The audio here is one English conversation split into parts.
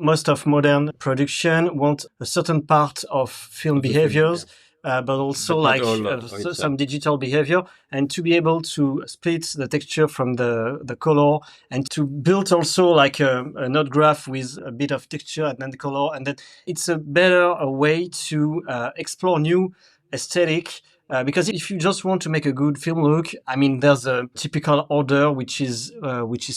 most of modern production want a certain part of film behaviors, but also some digital behavior, and to be able to split the texture from the color, and to build also like a node graph with a bit of texture and then color, and then it's a better way to explore new aesthetic. Because if you just want to make a good film look, I mean, there's a typical order which is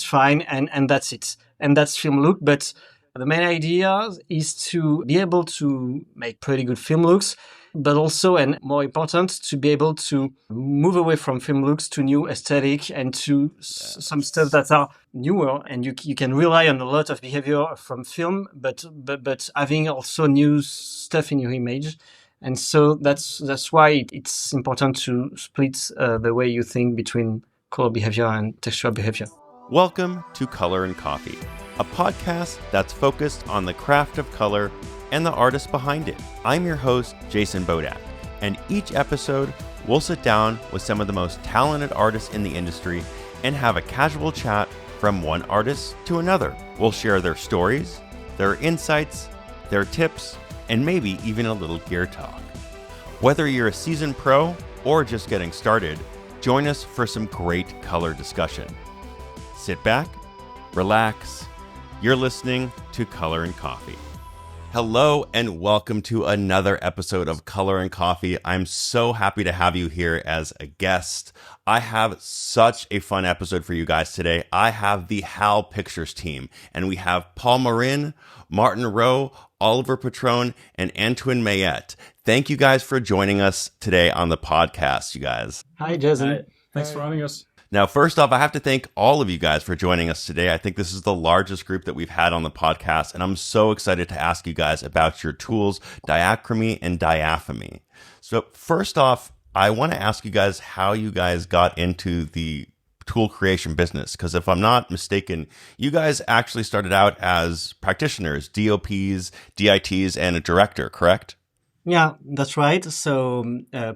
fine, and that's it, and that's film look. But the main idea is to be able to make pretty good film looks, but also, and more important, to be able to move away from film looks to new aesthetic and to some stuff that are newer, and you can rely on a lot of behavior from film, but having also new stuff in your image. And so that's why it's important to split the way you think between color behavior and textural behavior. Welcome to Color and Coffee, a podcast that's focused on the craft of color and the artist behind it. I'm your host, Jason Bodak, and each episode we'll sit down with some of the most talented artists in the industry and have a casual chat from one artist to another. We'll share their stories, their insights, their tips, and maybe even a little gear talk. Whether you're a seasoned pro or just getting started, join us for some great color discussion. Sit back, relax. You're listening to Color and Coffee. Hello and welcome to another episode of Color and Coffee. I'm so happy to have you here as a guest. I have such a fun episode for you guys today. I have the Hal Pictures team, and we have Paul Morin, Martin Roux, Olivier Patron, and Antoine Mayette. Thank you guys for joining us today on the podcast, you guys. Hi, Jason. Hi. Thanks for having us. Now, first off, I have to thank all of you guys for joining us today. I think this is the largest group that we've had on the podcast, and I'm so excited to ask you guys about your tools, Diachromie and Diaphanie. So first off, I want to ask you guys how you guys got into the tool creation business, because if I'm not mistaken, you guys actually started out as practitioners, DOPs, DITs, and a director, correct? Yeah, that's right. So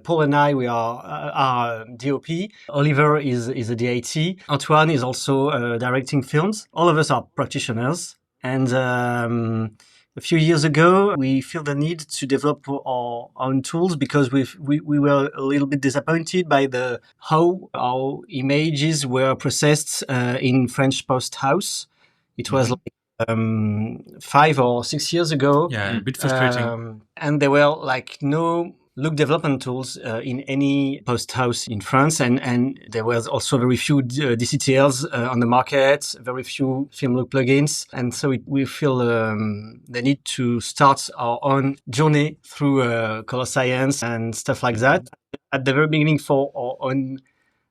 Paul and I, we are DOP. Oliver is a DIT. Antoine is also directing films. All of us are practitioners. And a few years ago, we feel the need to develop our own tools because we were a little bit disappointed by how our images were processed in French post house. It was like 5 or 6 years ago. Yeah, a bit frustrating. And there were like no look development tools in any post house in France, and there was also very few DCTLs on the market, very few film look plugins, and so we feel the need to start our own journey through color science and stuff like that at the very beginning for our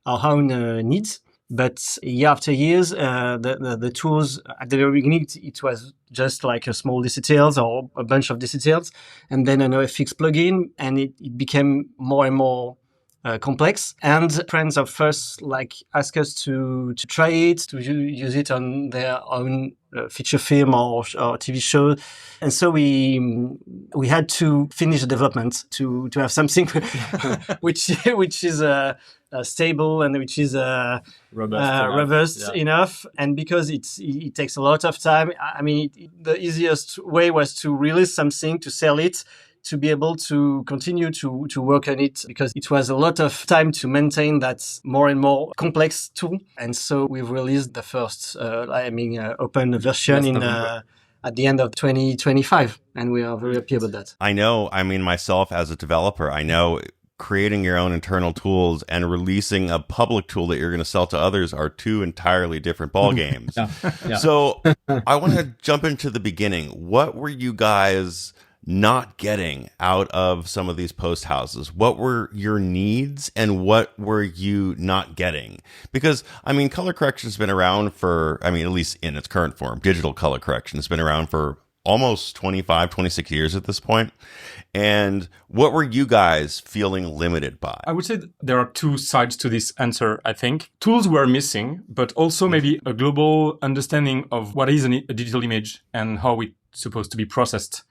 own needs. But year after years, the tools at the very beginning, it was just like a small DCTLs or a bunch of DCTLs, and then an OFX plugin, and it became more and more complex. And friends of us ask us to try it, to use it on their own feature film or TV show, and so we had to finish the development to have something which is stable and which is robust enough. And because it takes a lot of time, I mean, the easiest way was to release something, to sell it, to be able to continue to work on it, because it was a lot of time to maintain that more and more complex tool. And so we've released the first, open version at the end of 2025, and we are very happy about that. I know, myself as a developer, I know creating your own internal tools and releasing a public tool that you're going to sell to others are two entirely different ball games. Yeah. So I want to jump into the beginning. What were you guys not getting out of some of these post houses? What were your needs and what were you not getting? Because, color correction has been around for, at least in its current form, digital color correction has been around for almost 25, 26 years at this point. And what were you guys feeling limited by? I would say there are two sides to this answer, I think. Tools were missing, but also maybe a global understanding of what is a digital image and how it's supposed to be processed.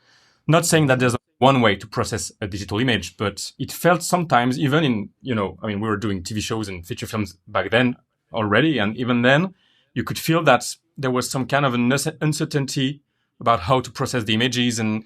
Not saying that there's one way to process a digital image, but it felt sometimes, even in, we were doing TV shows and feature films back then already. And even then, you could feel that there was some kind of an uncertainty about how to process the images, and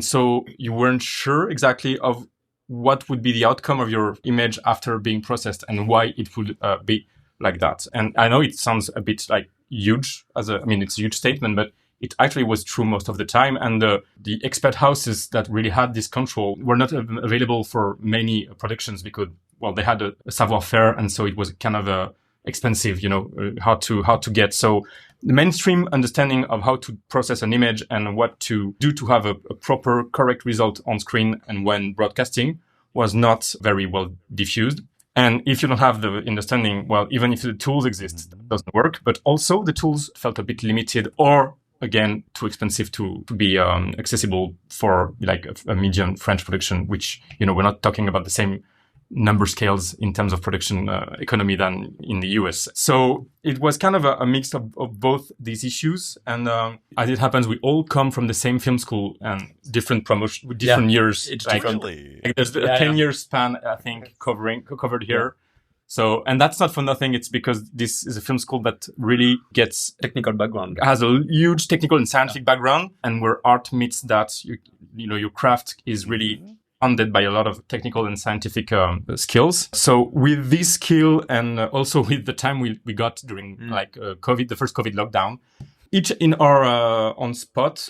so you weren't sure exactly of what would be the outcome of your image after being processed and why it would be like that. And I know it sounds a bit like huge it's a huge statement, but it actually was true most of the time. And the expert houses that really had this control were not available for many productions because, well, they had a savoir-faire, and so it was kind of expensive, how to get. So the mainstream understanding of how to process an image and what to do to have a proper, correct result on screen and when broadcasting was not very well diffused. And if you don't have the understanding, well, even if the tools exist, it doesn't work. But also the tools felt a bit limited, or again, too expensive to be accessible for like a medium French production, which, we're not talking about the same number scales in terms of production economy than in the US. So it was kind of a mix of both these issues. And as it happens, we all come from the same film school and different promotion with different years. It's like there's a 10-year span, I think, covered here. So, and that's not for nothing. It's because this is a film school that really gets technical background, has a huge technical and scientific background, and where art meets that, your craft is really funded by a lot of technical and scientific skills. So with this skill and also with the time we got during COVID, the first COVID lockdown, each in our on spot,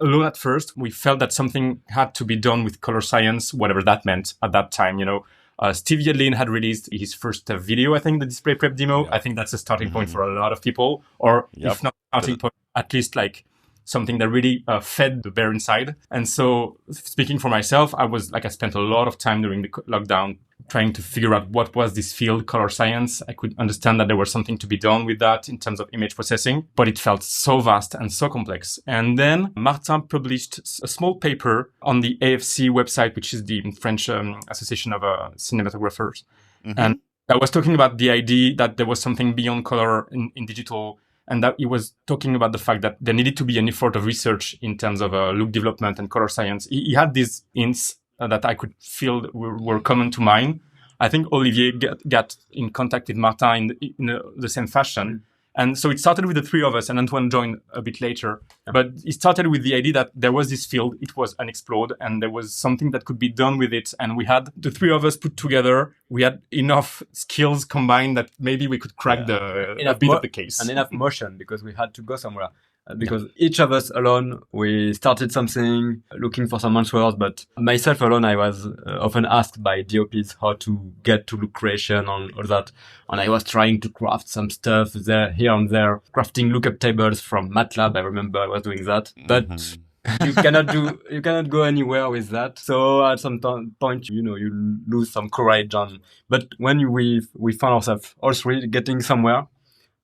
alone at first, we felt that something had to be done with color science, whatever that meant at that time. Steve Yedlin had released his first video, I think, the display prep demo. Yeah. I think that's a starting point for a lot of people, or if not starting point, at least something that really fed the bear inside. And so speaking for myself, I spent a lot of time during the lockdown trying to figure out what was this field, color science. I could understand that there was something to be done with that in terms of image processing, but it felt so vast and so complex. And then Martin published a small paper on the AFC website, which is the French Association of Cinematographers. Mm-hmm. And I was talking about the idea that there was something beyond color in digital, and that he was talking about the fact that there needed to be an effort of research in terms of look development and color science. He had these hints that I could feel were common to mine. I think Olivier got in contact with Martin in the same fashion. And so it started with the three of us, and Antoine joined a bit later. Yeah. But it started with the idea that there was this field, it was unexplored, and there was something that could be done with it. And we had the three of us put together. We had enough skills combined that maybe we could crack a bit of the case. And enough motion, because we had to go somewhere. Because each of us alone, we started something, looking for some answers, but myself alone, I was often asked by DOPs how to get to look creation and all that. And I was trying to craft some stuff there, here and there, crafting lookup tables from MATLAB. I remember I was doing that, but you cannot go anywhere with that. So at some point, you lose some courage. But when we found ourselves all three getting somewhere,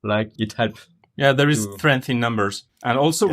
it helped. Yeah, there is strength in numbers. And also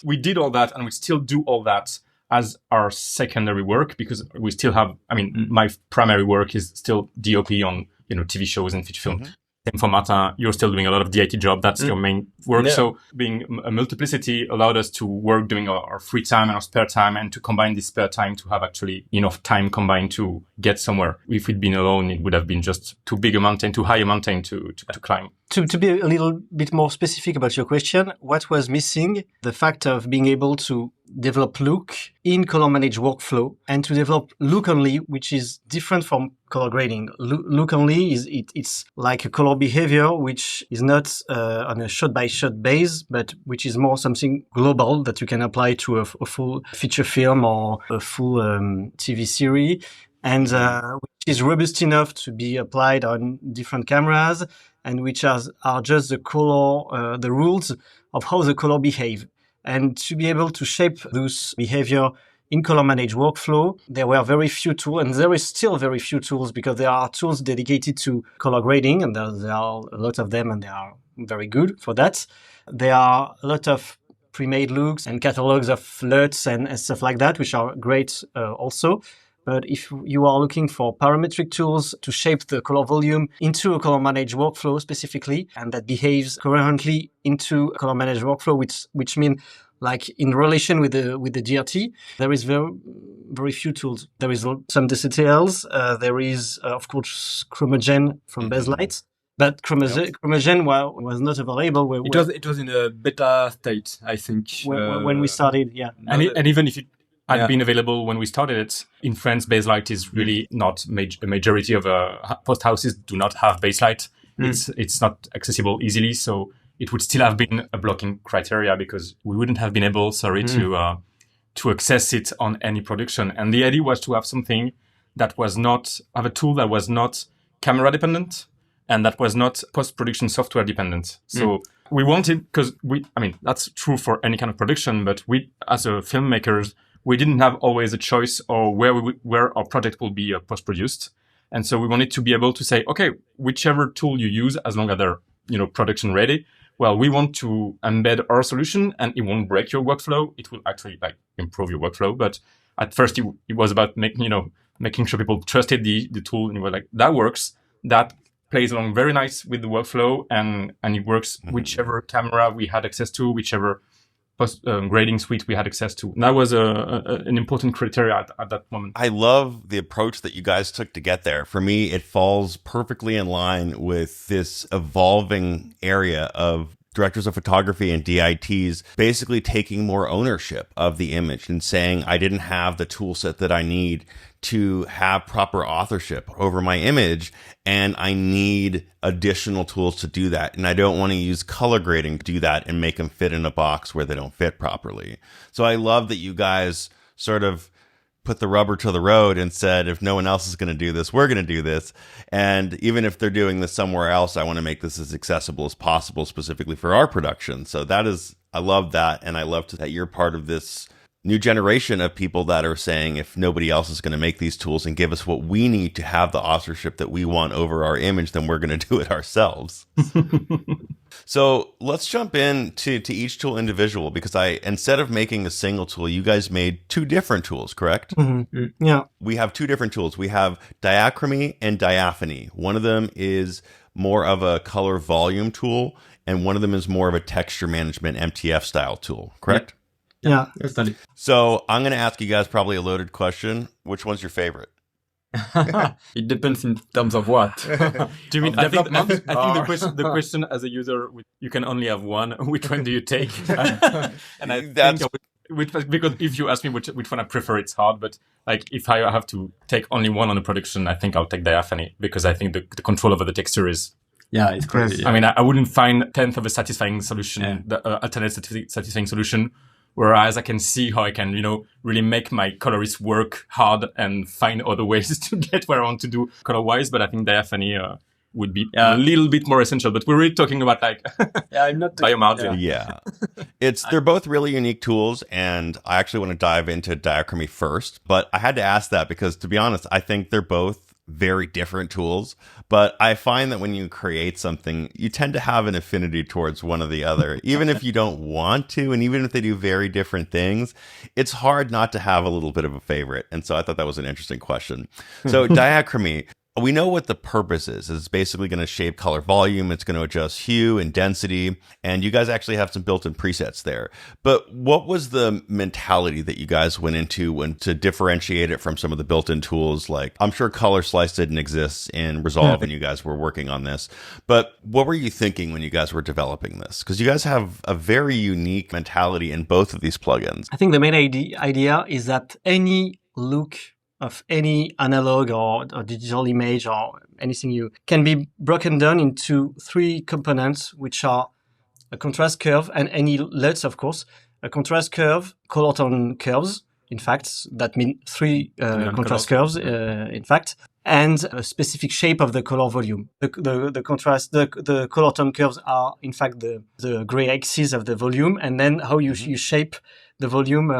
we did all that, and we still do all that as our secondary work, because we still have, my primary work is still DOP on, TV shows and feature film. Mm-hmm. Same for Martin, you're still doing a lot of DIT job. That's your main work. Yeah. So being a multiplicity allowed us to work during our free time and our spare time, and to combine this spare time to have actually enough time combined to get somewhere. If we'd been alone, it would have been just too big a mountain, too high a mountain to climb. To be a little bit more specific about your question, what was missing? The fact of being able to develop look in color managed workflow, and to develop look only, which is different from color grading. Look only it's like a color behavior, which is not on a shot by shot base, but which is more something global that you can apply to a full feature film or a full TV series, and which is robust enough to be applied on different cameras, and which are just the color, the rules of how the color behave. And to be able to shape those behavior in color managed workflow, there were very few tools, and there is still very few tools, because there are tools dedicated to color grading, and there are a lot of them, and they are very good for that. There are a lot of pre-made looks and catalogs of LUTs and stuff like that, which are great also. But if you are looking for parametric tools to shape the color volume into a color managed workflow specifically, and that behaves coherently into a color managed workflow, which means in relation with the DRT, there is very, very few tools. There is some DCTLs. There is, of course, Chromogen from Baselight. But Chromogen was not available. It was in a beta state, I think. When we started, yeah. And even if it had been available when we started it, in France, baselight is really not a majority of post houses do not have baselight. It's not accessible easily, so it would still have been a blocking criteria because we wouldn't have been able, to access it on any production. And the idea was to have something that was not, have a tool that was not camera dependent and that was not post-production software dependent. So we wanted, because that's true for any kind of production, but we, as a filmmakers, we didn't have always a choice or where our project will be post-produced. And so we wanted to be able to say, okay, whichever tool you use, as long as they're, production ready, well, we want to embed our solution and it won't break your workflow. It will actually improve your workflow. But at first it was about making sure people trusted the tool, and you were like, that works. That plays along very nice with the workflow, and it works whichever camera we had access to, whichever grading suite we had access to. And that was an important criteria at that moment. I love the approach that you guys took to get there. For me, it falls perfectly in line with this evolving area of directors of photography and DITs basically taking more ownership of the image and saying, I didn't have the tool set that I need to have proper authorship over my image, and I need additional tools to do that. And I don't want to use color grading to do that and make them fit in a box where they don't fit properly. So I love that you guys sort of put the rubber to the road and said, if no one else is going to do this, we're going to do this. And even if they're doing this somewhere else, I want to make this as accessible as possible, specifically for our production. So I love that. And I love that you're part of this new generation of people that are saying, if nobody else is going to make these tools and give us what we need to have the authorship that we want over our image, then we're going to do it ourselves. So let's jump into each tool individual, because instead of making a single tool, you guys made two different tools, correct? Mm-hmm. Yeah. We have two different tools. We have Diachromie and Diaphanie. One of them is more of a color volume tool, and one of them is more of a texture management MTF style tool, correct? Yeah. So I'm going to ask you guys probably a loaded question. Which one's your favorite? It depends in terms of what. Do you mean I think the question as a user, you can only have one. Which one do you take? And I think because if you ask me which one I prefer, it's hard. But if I have to take only one on a production, I think I'll take Diaphanie, because I think the control over the texture is. Yeah, it's crazy. I mean, I wouldn't find a tenth of a satisfying solution, the alternate satisfying solution. Whereas I can see how I can, really make my colorist work hard and find other ways to get where I want to do color-wise. But I think Diaphanie would be a little bit more essential. But we're really talking about I'm not biomargin. Yeah. They're both really unique tools, and I actually want to dive into Diachromie first. But I had to ask that because, to be honest, I think they're both very different tools, but I find that when you create something, you tend to have an affinity towards one or the other, even if you don't want to, and even if they do very different things, it's hard not to have a little bit of a favorite. And so I thought that was an interesting question. So Diachromie, we know what the purpose is. It's basically going to shape color volume. It's going to adjust hue and density. And you guys actually have some built-in presets there. But what was the mentality that you guys went into when to differentiate it from some of the built-in tools? Like, I'm sure Color Slice didn't exist in Resolve when you guys were working on this. But what were you thinking when you guys were developing this? Because you guys have a very unique mentality in both of these plugins. I think the main idea is that any look of any analog or digital image or anything can be broken down into three components, which are a contrast curve and any LUTs, of course. A contrast curve, color tone curves, in fact, that mean three contrast curves, in fact, and a specific shape of the color volume. The color tone curves are, in fact, the gray axis of the volume, and then how you shape the volume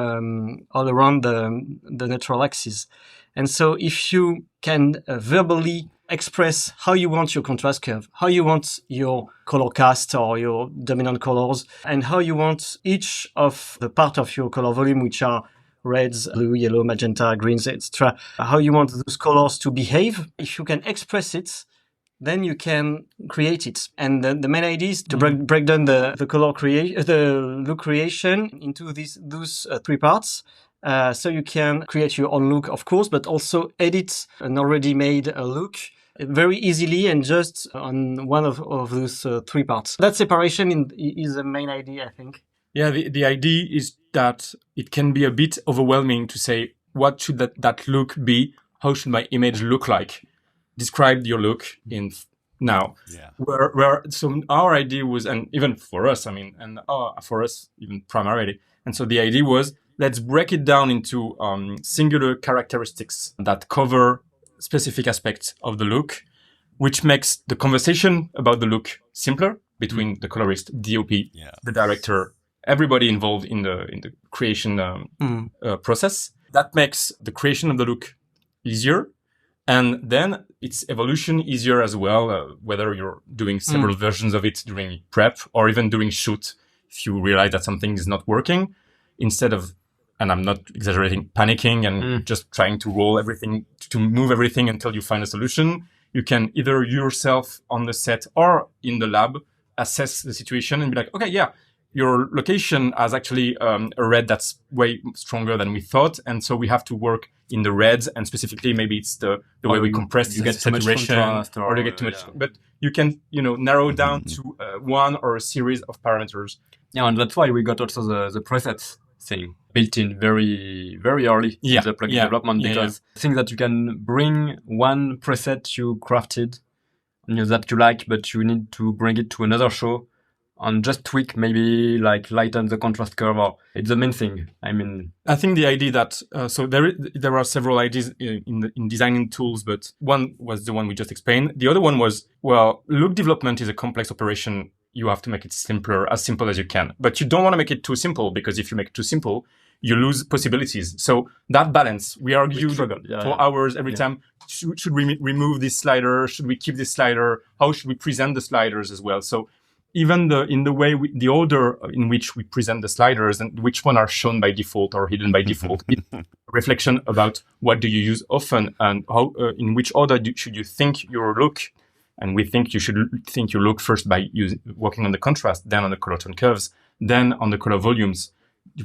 all around the natural axis. And so if you can verbally express how you want your contrast curve, how you want your color cast or your dominant colors, and how you want each of the part of your color volume, which are reds, blue, yellow, magenta, greens, etc., how you want those colors to behave, if you can express it, then you can create it. And the main idea is to break down the look creation into those three parts. So you can create your own look, of course, but also edit an already made look very easily and just on one of those three parts. That separation is the main idea, I think. Yeah, the idea is that it can be a bit overwhelming to say, what should that look be? How should my image look like? Describe your look in now. Yeah. So our idea was, and even for us, for us even primarily, and so the idea was, let's break it down into singular characteristics that cover specific aspects of the look, which makes the conversation about the look simpler between the colorist, DOP, the director, everybody involved in the creation process. That makes the creation of the look easier, and then its evolution easier as well, whether you're doing several versions of it during prep or even during shoot. If you realize that something is not working, instead of, and I'm not exaggerating, panicking and just trying to roll everything, to move everything until you find a solution, you can either yourself on the set or in the lab assess the situation and be like, okay, yeah, your location has actually a red that's way stronger than we thought, and so we have to work in the reds, and specifically maybe it's the way we compress you the get too much saturation, contrast or you get too much. But you can, narrow down to one or a series of parameters. Yeah, and that's why we got also the presets thing built in very, very early in the plugin development, because I think that you can bring one preset you crafted, that you like, but you need to bring it to another show and just tweak, maybe like lighten the contrast curve. Or it's the main thing. I think the idea that so there are several ideas in designing tools, but one was the one we just explained. The other one was, well, look development is a complex operation. You have to make it simpler, as simple as you can. But you don't want to make it too simple, because if you make it too simple, you lose possibilities. So that balance, we argued for hours every time. Should we remove this slider? Should we keep this slider? How should we present the sliders as well? So even the order in which we present the sliders and which one are shown by default or hidden by default, it's a reflection about what do you use often and how in which order should you think your look. And we think you should think your look first by working on the contrast, then on the color tone curves, then on the color volumes,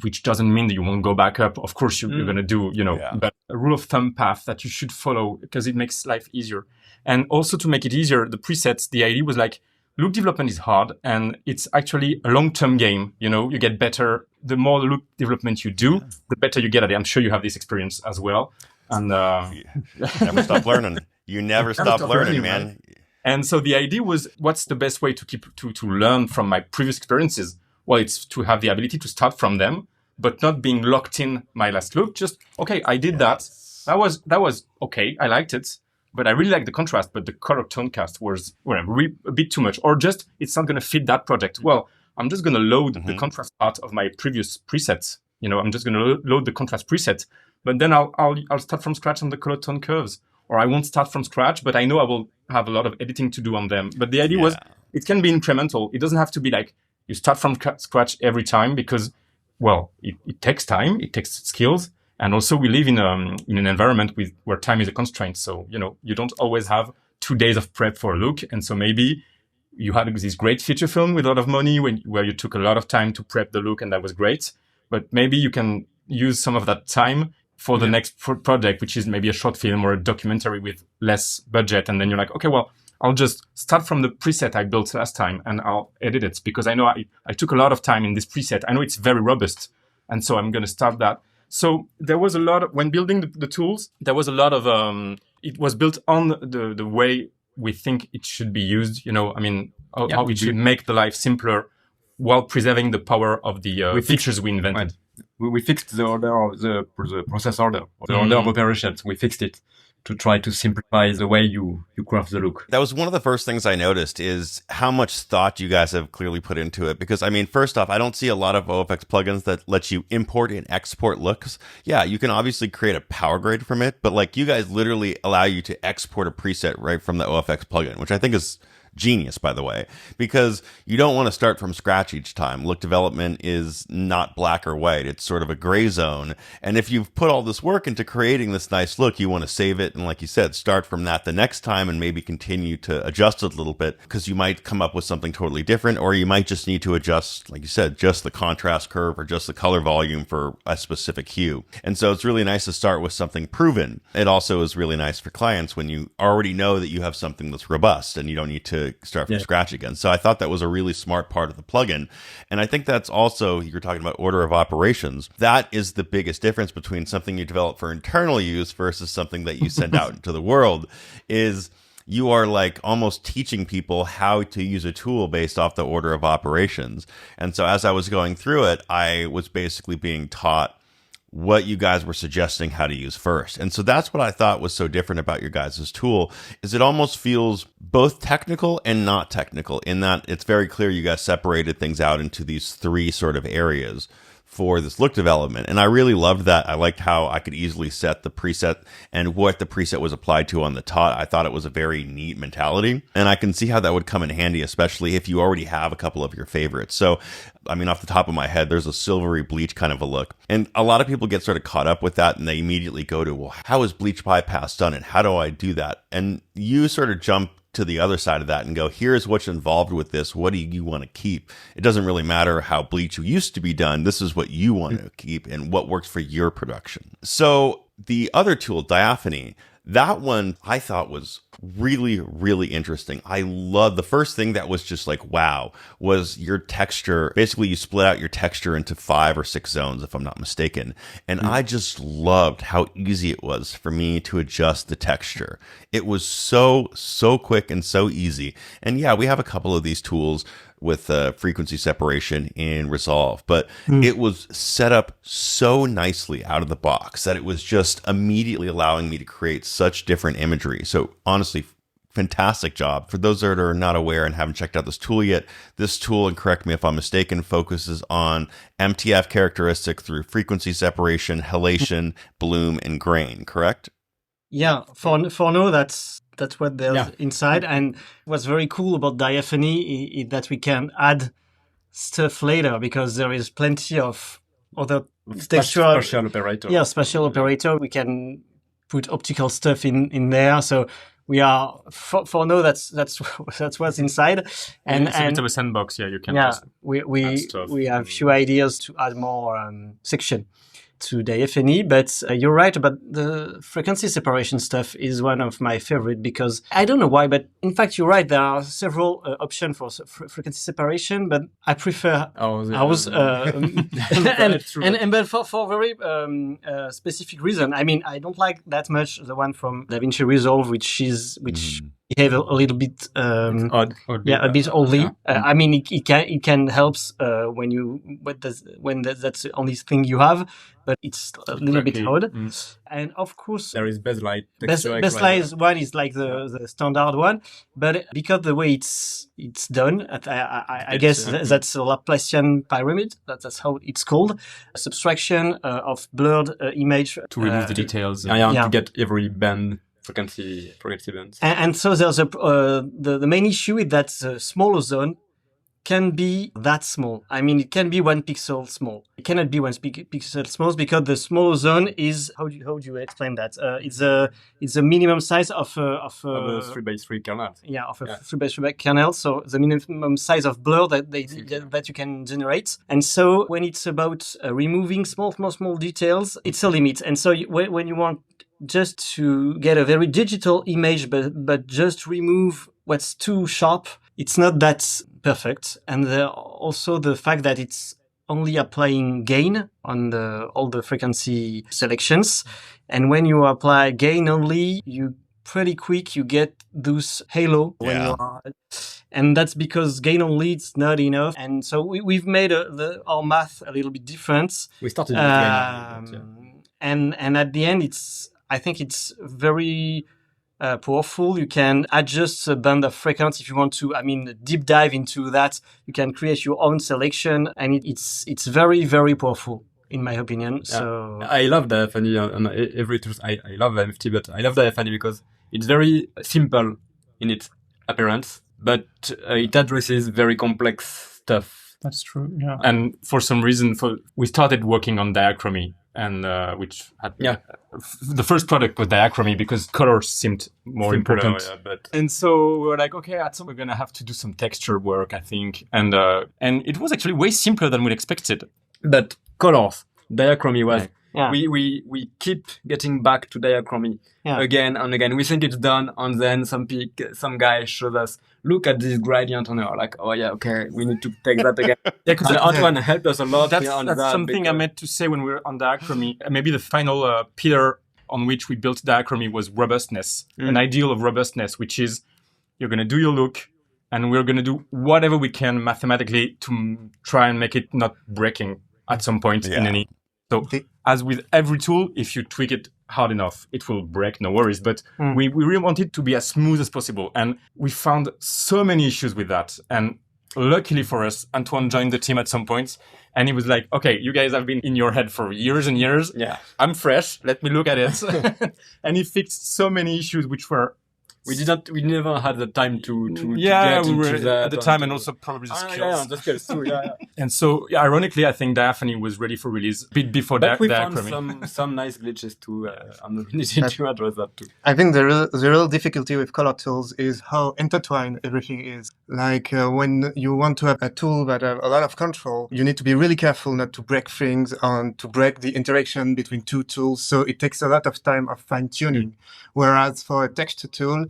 which doesn't mean that you won't go back up. Of course, you're going to do, but a rule of thumb path that you should follow, because it makes life easier. And also to make it easier, the presets, the idea was like, look development is hard, and it's actually a long-term game. You get better. The more look development you do, the better you get at it. I'm sure you have this experience as well. And never stop learning. You never stop learning, man. Right? And so the idea was, what's the best way to learn from my previous experiences? Well, it's to have the ability to start from them, but not being locked in my last look. Just, okay, I did that. That was okay. I liked it. But I really like the contrast, but the color tone cast was a bit too much, or just it's not going to fit that project. Well, I'm just going to load the contrast part of my previous presets. I'm just going to load the contrast preset, but then I'll start from scratch on the color tone curves, or I won't start from scratch, but I know I will have a lot of editing to do on them. But the idea was it can be incremental. It doesn't have to be like you start from scratch every time, because, well, it takes time, it takes skills. And also we live in an environment where time is a constraint. So, you don't always have 2 days of prep for a look. And so maybe you had this great feature film with a lot of money where you took a lot of time to prep the look, and that was great. But maybe you can use some of that time for the next project, which is maybe a short film or a documentary with less budget. And then you're like, okay, well, I'll just start from the preset I built last time and I'll edit it, because I know I took a lot of time in this preset. I know it's very robust. And so I'm going to start that. So there was a lot of, when building the tools, there was a lot of, it was built on the way we think it should be used, how we should make the life simpler while preserving the power of the features we invented. We fixed the order of the process order, or the order of operations. We fixed it to try to simplify the way you craft the look. That was one of the first things I noticed, is how much thought you guys have clearly put into it. Because, first off, I don't see a lot of OFX plugins that let you import and export looks. Yeah, you can obviously create a power grade from it, but you guys literally allow you to export a preset right from the OFX plugin, which I think is genius, by the way, because you don't want to start from scratch each time. Look development is not black or white. It's sort of a gray zone. And if you've put all this work into creating this nice look, you want to save it. And like you said, start from that the next time and maybe continue to adjust it a little bit, because you might come up with something totally different, or you might just need to adjust, like you said, just the contrast curve or just the color volume for a specific hue. And so it's really nice to start with something proven. It also is really nice for clients when you already know that you have something that's robust and you don't need to start from scratch again. So I thought that was a really smart part of the plugin. And I think that's also, you're talking about order of operations. That is the biggest difference between something you develop for internal use versus something that you send out into the world, is you are like almost teaching people how to use a tool based off the order of operations. And so as I was going through it, I was basically being taught what you guys were suggesting how to use first. And so that's what I thought was so different about your guys' tool, is it almost feels both technical and not technical, in that it's very clear you guys separated things out into these three sort of areas for this look development. And I really loved that. I liked how I could easily set the preset and what the preset was applied to on the tot. I thought it was a very neat mentality. And I can see how that would come in handy, especially if you already have a couple of your favorites. So, I mean, off the top of my head, there's a silvery bleach kind of a look. And a lot of people get sort of caught up with that, and they immediately go to, well, how is bleach bypass done and how do I do that? And you sort of jump to the other side of that and go, here's what's involved with this. What do you want to keep? It doesn't really matter how bleach used to be done. This is what you want to keep and what works for your production. So the other tool, Diaphany, that one I thought was really, really interesting. I love the first thing that was just like, wow, was your texture. Basically, you split out your texture into 5 or 6 zones, if I'm not mistaken. And I just loved how easy it was for me to adjust the texture. It was so quick and so easy. And yeah, we have a couple of these tools with frequency separation in Resolve, but it was set up so nicely out of the box that it was just immediately allowing me to create such different imagery. So honestly, fantastic job. For those that are not aware and haven't checked out this tool yet, this tool, and correct me if I'm mistaken, focuses on MTF characteristic through frequency separation, halation, bloom, and grain, correct? Yeah, for now, that's what there's inside. And what's very cool about Diaphany is that we can add stuff later, because there is plenty of other textual spatial operator. Yeah, spatial operator. We can put optical stuff in there. So we are for now. That's what's inside. And it's a bit of a sandbox. Yeah, you can. Yeah, just we have few ideas to add more section to Diaphany, but you're right about the frequency separation stuff is one of my favorite, because I don't know why, but in fact you're right, there are several options for frequency separation, but I prefer but for very specific reason. I mean, I don't like that much the one from DaVinci Resolve, which behave a little bit odd. A bit oddly. I mean, it can help when that's the only thing you have, but it's a little bit odd. And of course, there is Baseline. Baseline one is like the standard one, but because the way it's done, I guess that's a Laplacian pyramid. That's how it's called. A subtraction of blurred image to remove the details. To get every band. Frequency bands. And so there's the main issue is that the smaller zone can be that small. I mean, it can be 1 pixel small. It cannot be 1 pixel small, because the smaller zone is how do you explain that? It's a minimum size of a 3x3 kernel. Yeah, of a 3x3 kernel. So the minimum size of blur that you can generate. And so when it's about removing small details, it's a limit. And so when you want just to get a very digital image, but just remove what's too sharp, it's not that perfect. And also the fact that it's only applying gain on all the frequency selections. And when you apply gain only, you pretty quick, you get those halo. And that's because gain only it's not enough. And so we've made our math a little bit different. We started with gain. And at the end, I think it's very powerful. You can adjust the band of frequency if you want to. I mean, deep dive into that. You can create your own selection, and it's very, very powerful, in my opinion. So I love Diaphany and every tool. I love MFT, but I love Diaphany because it's very simple in its appearance. but it addresses very complex stuff. That's true. Yeah. And for some reason, we started working on Diachromie, and which had the first product was Diachromie because color seemed more important. And so we were like, okay, at some we're gonna have to do some texture work, I think, and it was actually way simpler than we'd expected. But colors, Diachromie was. Yeah. We keep getting back to Diachromie again and again. We think it's done, and then some guy shows us, look at this gradient, and we're like, oh yeah, okay, we need to take that again. And Antoine helped us a lot. That's something I meant to say when we were on Diachromie. Maybe the final pillar on which we built Diachromie was robustness, an ideal of robustness, which is you're going to do your look, and we're going to do whatever we can mathematically to try and make it not breaking at some point in any. So as with every tool, if you tweak it hard enough, it will break, no worries. But we really want it to be as smooth as possible. And we found so many issues with that. And luckily for us, Antoine joined the team at some point. And he was like, okay, you guys have been in your head for years and years. Yeah, I'm fresh. Let me look at it. And he fixed so many issues which were... We never had the time to get into that at the time, and also probably the skills. Yeah, the skills too. Yeah. And so, ironically, I think Diaphany was ready for release a bit before that. But we found some nice glitches too, and we needed to address that too. I think the real difficulty with color tools is how intertwined everything is. Like when you want to have a tool that has a lot of control, you need to be really careful not to break things and to break the interaction between two tools. So it takes a lot of time of fine tuning. Whereas for a texture tool,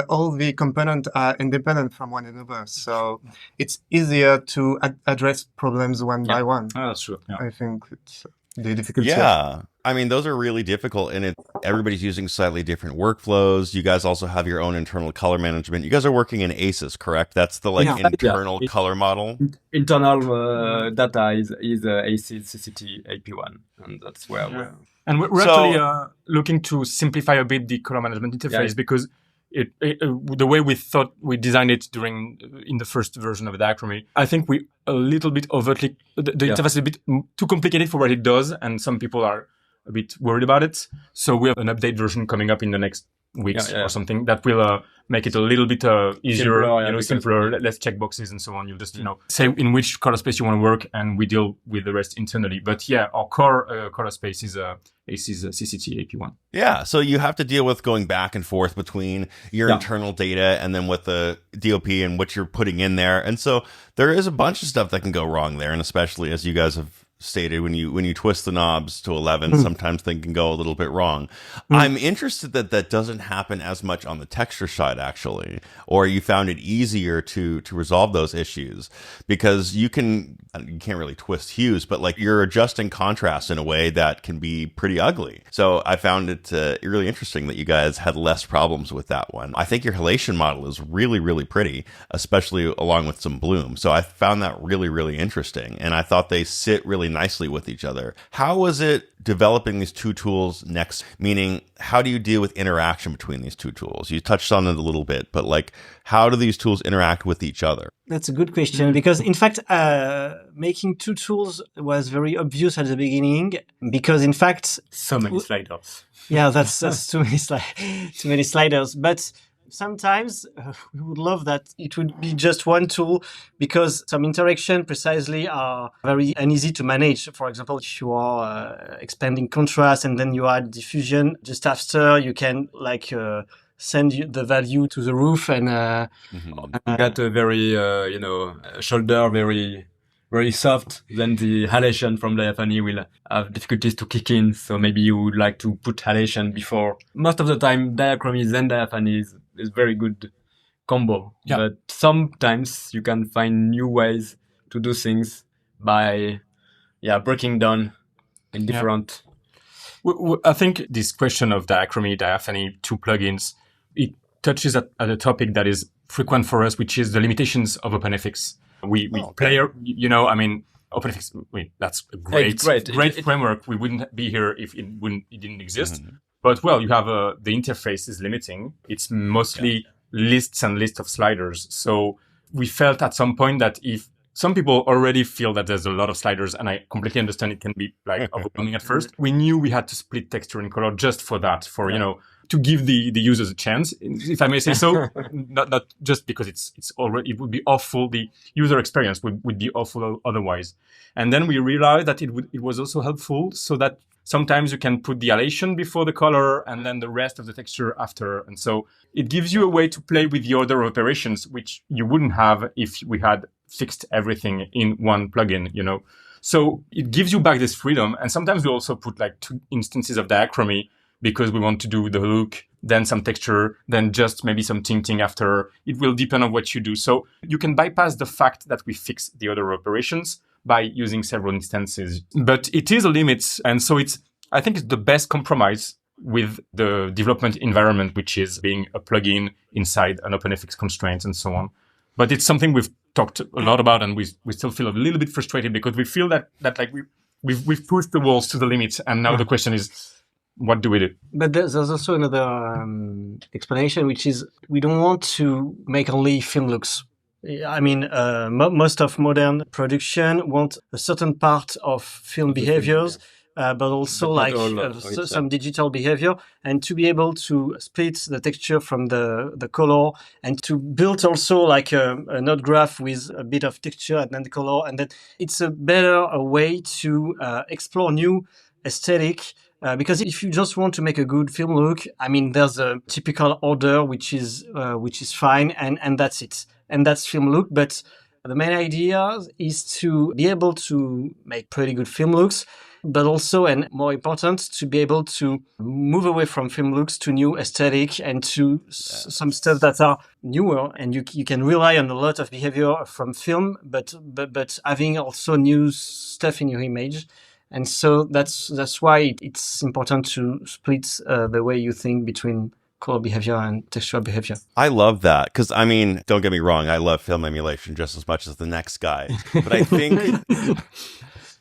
all the components are independent from one another. So it's easier to address problems one by one. Oh, that's true. Yeah. I think it's the difficulty. Yeah. I mean, those are really difficult, and everybody's using slightly different workflows. You guys also have your own internal color management. You guys are working in ACES, correct? That's the internal color model. Internal data is ACES CCT AP1, and that's where we're... And we're actually looking to simplify a bit the color management interface because the way we thought we designed it in the first version of Diachromie, I think we a little bit overtly, the interface is a bit too complicated for what it does, and some people are a bit worried about it. So we have an update version coming up in the next weeks or something that will make it a little bit easier, simpler, less checkboxes and so on. You'll just, say in which color space you want to work, and we deal with the rest internally. But our core color space is ACES CCT AP1. Yeah, so you have to deal with going back and forth between your internal data and then with the DOP and what you're putting in there. And so there is a bunch of stuff that can go wrong there, and especially as you guys have stated, when you twist the knobs to 11, sometimes things can go a little bit wrong. I'm interested that doesn't happen as much on the texture side, actually, or you found it easier to resolve those issues, because you can't really twist hues, but like you're adjusting contrast in a way that can be pretty ugly. So I found it really interesting that you guys had less problems with that one. I think your halation model is really, really pretty, especially along with some bloom. So I found that really, really interesting, and I thought they sit really nicely with each other. How was it developing these two tools next? Meaning, how do you deal with interaction between these two tools? You touched on it a little bit, but like, how do these tools interact with each other? That's a good question, because in fact, making two tools was very obvious at the beginning, because in fact, so many sliders. Yeah, that's too many sliders. But sometimes we would love that it would be just one tool, because some interaction precisely are very uneasy to manage. For example, if you are expanding contrast and then you add diffusion just after, you can send the value to the roof and got a very shoulder very, very soft. Then the halation from Diaphany will have difficulties to kick in. So maybe you would like to put halation before. Most of the time, Diachromie then Diaphany is very good combo. Yeah. But sometimes you can find new ways to do things by breaking down in different... I think this question of Diachromie, Diaphany, two plugins, it touches at a topic that is frequent for us, which is the limitations of OpenFX. OpenFX, that's a great framework. We wouldn't be here if it didn't exist. Mm-hmm. But you have the interface is limiting. It's mostly lists and lists of sliders. So we felt at some point that if some people already feel that there's a lot of sliders, and I completely understand it can be like overwhelming at first, we knew we had to split texture and color just for that, to give the users a chance, if I may say so. not just because it's already, it would be awful. The user experience would be awful otherwise. And then we realized that it was also helpful, so that sometimes you can put the halation before the color and then the rest of the texture after. And so it gives you a way to play with the order of operations, which you wouldn't have if we had fixed everything in one plugin, So it gives you back this freedom. And sometimes we also put like 2 instances of diachrony because we want to do the look, then some texture, then just maybe some tinting after. It will depend on what you do. So you can bypass the fact that we fix the order of operations by using several instances. But it is a limit. And so I think it's the best compromise with the development environment, which is being a plugin inside an OpenFX constraint and so on. But it's something we've talked a lot about, and we still feel a little bit frustrated because we feel that like we've pushed the walls to the limit, and now the question is, what do we do? But there's also another explanation, which is we don't want to make only film looks. I mean, most of modern production want a certain part of film behaviors, but also some digital behavior, and to be able to split the texture from the color, and to build also like a node graph with a bit of texture and then the color, and then it's a better way to explore new aesthetic. Because if you just want to make a good film look, I mean, there's a typical order which is fine, and that's it, and that's film look. But the main idea is to be able to make pretty good film looks, but also, and more important, to be able to move away from film looks to new aesthetic and to some stuff that are newer, and you can rely on a lot of behavior from film, but having also new stuff in your image. And so that's why it's important to split the way you think between color behavior and textual behavior. I love that because, I mean, don't get me wrong, I love film emulation just as much as the next guy. But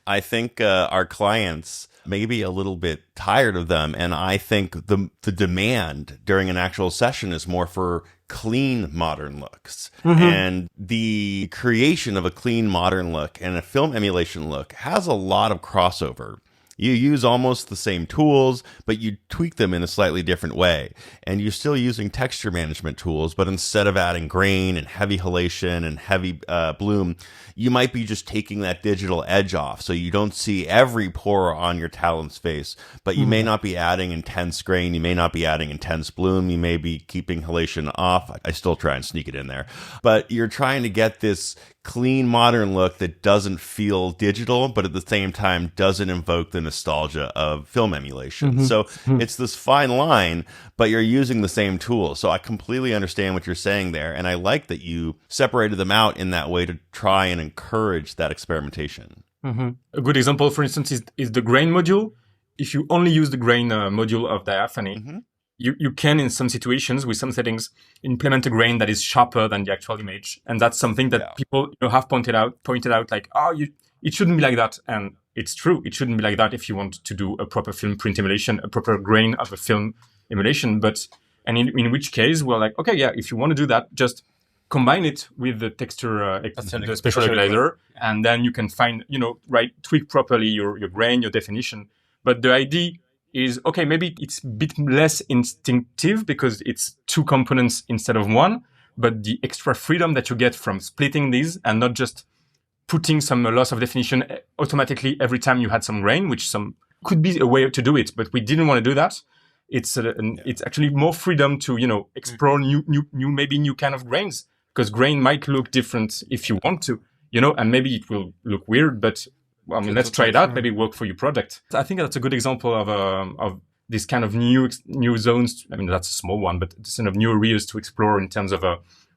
I think our clients may be a little bit tired of them, and I think the demand during an actual session is more for clean modern looks. Mm-hmm. And the creation of a clean modern look and a film emulation look has a lot of crossover. You use almost the same tools, but you tweak them in a slightly different way. And you're still using texture management tools, but instead of adding grain and heavy halation and heavy bloom, you might be just taking that digital edge off. So you don't see every pore on your talent's face, but you may not be adding intense grain. You may not be adding intense bloom. You may be keeping halation off. I still try and sneak it in there, but you're trying to get this clean modern look that doesn't feel digital, but at the same time doesn't invoke the nostalgia of film emulation. Mm-hmm. So it's this fine line, but you're using the same tool. So I completely understand what you're saying there. And I like that you separated them out in that way to try and encourage that experimentation. Mm-hmm. A good example, for instance, is the grain module. If you only use the grain module of Diaphany, mm-hmm. You can, in some situations, with some settings, implement a grain that is sharper than the actual image. And that's something that people have pointed out like, it shouldn't be like that. And it's true. It shouldn't be like that if you want to do a proper film print emulation, a proper grain of a film emulation. And in which case, we're like, okay, yeah, if you want to do that, just combine it with the texture, the spatial equalizer, and then you can find, tweak properly your grain, your definition. But the idea is, okay, maybe it's a bit less instinctive because it's 2 components instead of 1, but the extra freedom that you get from splitting these and not just putting some loss of definition automatically every time you had some grain, which could be a way to do it, but we didn't want to do that. It's actually more freedom to, explore new kind of grains, because grain might look different if you want to, and maybe it will look weird, but let's try it out. Maybe work for your product. I think that's a good example of this kind of new zones. I mean, that's a small one, but this kind of new areas to explore in terms of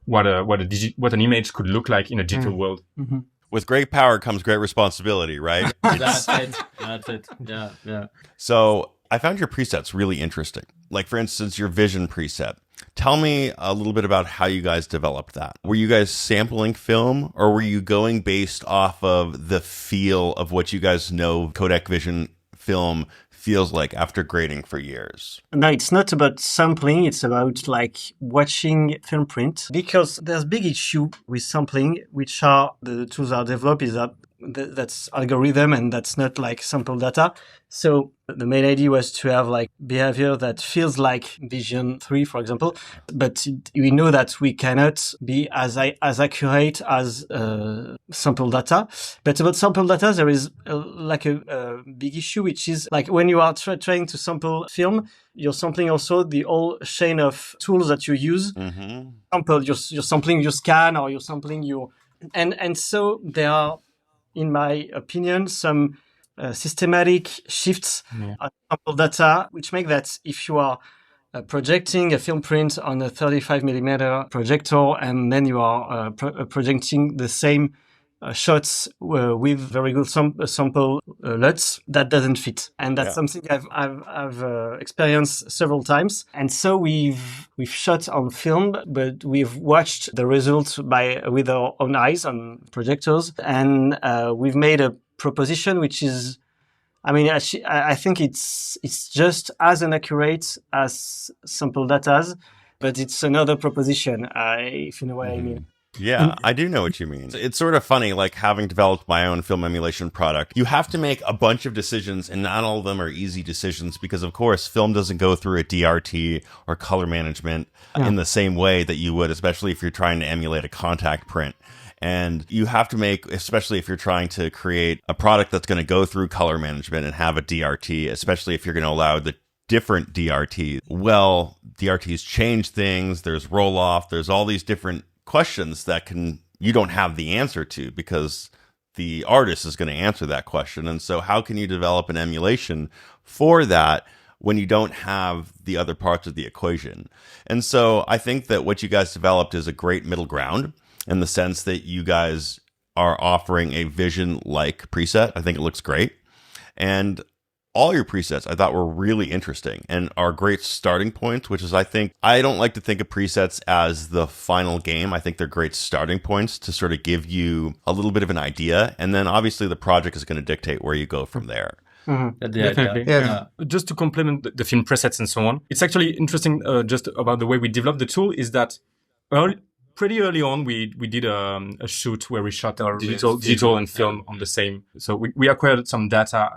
what an image could look like in a digital world. Mm-hmm. With great power comes great responsibility, right? That's it. Yeah. So I found your presets really interesting. Like, for instance, your vision preset. Tell me a little bit about how you guys developed that. Were you guys sampling film, or were you going based off of the feel of what you guys know codec vision film feels like after grading for years? No, it's not about sampling. It's about like watching film print, because there's big issue with sampling, which are the tools are developed is that that's algorithm and that's not like sample data. So the main idea was to have like behavior that feels like Vision 3, for example, but we know that we cannot be as accurate as sample data. But about sample data, there is a big issue, which is like when you are trying to sample film, you're sampling also the whole chain of tools that you use. Mm-hmm. Sample, you're sampling your scan, or you're sampling your... And so there are, in my opinion, some systematic shifts on sample data, which make that if you are projecting a film print on a 35 millimeter projector, and then you are projecting the same shots with very good sample LUTs, that doesn't fit, and that's something I've experienced several times. And so we've shot on film, but we've watched the results with our own eyes on projectors, and we've made a proposition which is, I mean, I think it's just as inaccurate as sample data, but it's another proposition, if you know what I mean. Yeah, I do know what you mean. It's sort of funny, like having developed my own film emulation product, you have to make a bunch of decisions, and not all of them are easy decisions because, of course, film doesn't go through a DRT or color management in the same way that you would, especially if you're trying to emulate a contact print. And you have to make, especially if you're trying to create a product that's going to go through color management and have a DRT, especially if you're going to allow the different DRTs. Well, DRTs change things. There's roll off. There's all these different questions that you don't have the answer to because the artist is going to answer that question. And so how can you develop an emulation for that when you don't have the other parts of the equation? And so I think that what you guys developed is a great middle ground in the sense that you guys are offering a vision-like preset. I think it looks great. And all your presets I thought were really interesting and are great starting points, which is, I don't like to think of presets as the final game. I think they're great starting points to sort of give you a little bit of an idea. And then obviously the project is going to dictate where you go from there. Mm-hmm. Definitely. Yeah. Just to complement the film presets and so on, it's actually interesting just about the way we developed the tool is that pretty early on, we did a shoot where we shot our digital and film on the same. So we acquired some data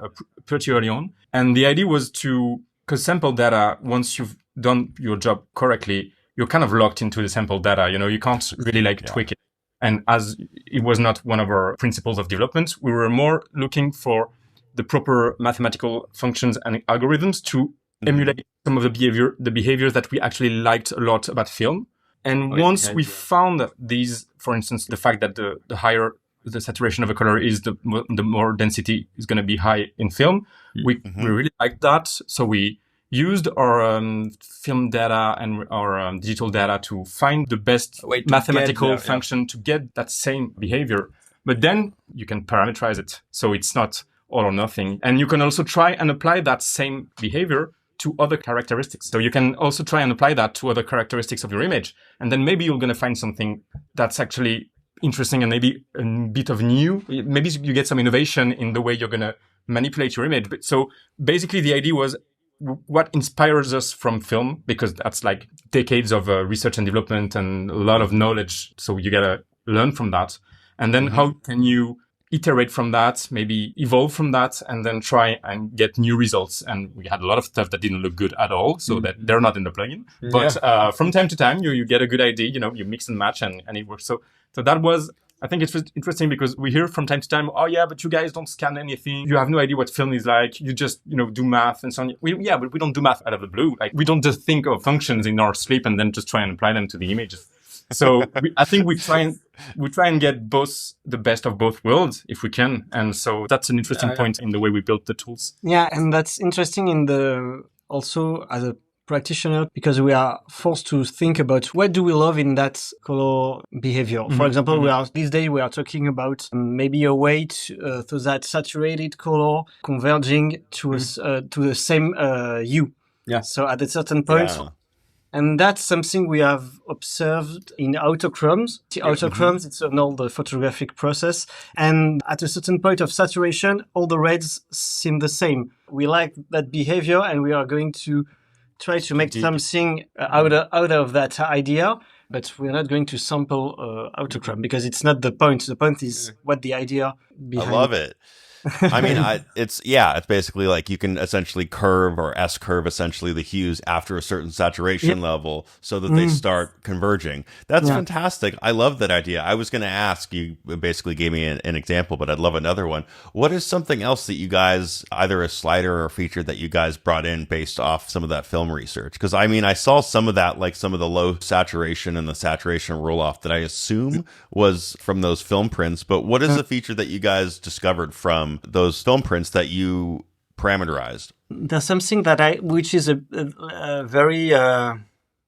pretty early on. And the idea was because sample data, once you've done your job correctly, you're kind of locked into the sample data. You can't really tweak it. And as it was not one of our principles of development, we were more looking for the proper mathematical functions and algorithms to emulate some of the behaviors that we actually liked a lot about film. And once we found these, for instance, the fact that the higher the saturation of a color is, the more density is going to be high in film, we really liked that. So we used our film data and our digital data to find the best mathematical function to get that same behavior. But then you can parameterize it. So it's not all or nothing. And you can also try and apply that same behavior to other characteristics. So you can also try and apply that to other characteristics of your image. And then maybe you're going to find something that's actually interesting and maybe a bit of new. Maybe you get some innovation in the way you're going to manipulate your image. But so basically the idea was what inspires us from film, because that's like decades of research and development and a lot of knowledge. So you got to learn from that. And then how can you iterate from that, maybe evolve from that, and then try and get new results. And we had a lot of stuff that didn't look good at all, so that they're not in the plugin. But from time to time, you get a good idea, you mix and match, and it works. So that was, I think it was interesting because we hear from time to time, oh yeah, but you guys don't scan anything. You have no idea what film is like. You just, do math and so on. But we don't do math out of the blue. Like we don't just think of functions in our sleep and then just try and apply them to the images. So I think we try and get the best of both worlds if we can. And so that's an interesting point in the way we built the tools. Yeah, and that's interesting also as a practitioner, because we are forced to think about what do we love in that color behavior. For example, these days we are talking about maybe a way to that saturated color converging to the same hue. Yeah. So at a certain point. Yeah. And that's something we have observed in autochromes. The autochromes, it's an old photographic process. And at a certain point of saturation, all the reds seem the same. We like that behavior, and we are going to try to make something out of that idea. but we're not going to sample autochrome because it's not the point. The point is what the idea behind. I love it. I mean, it's basically like you can essentially curve or S-curve essentially the hues after a certain saturation level so that they start converging. That's fantastic. I love that idea. I was going to ask, you basically gave me an example, but I'd love another one. What is something else that you guys, either a slider or a feature that you guys brought in based off some of that film research? Because I mean, I saw some of that, like some of the low saturation and the saturation roll-off that I assume was from those film prints, but what is a feature that you guys discovered from those film prints that you parameterized? There's something which is a very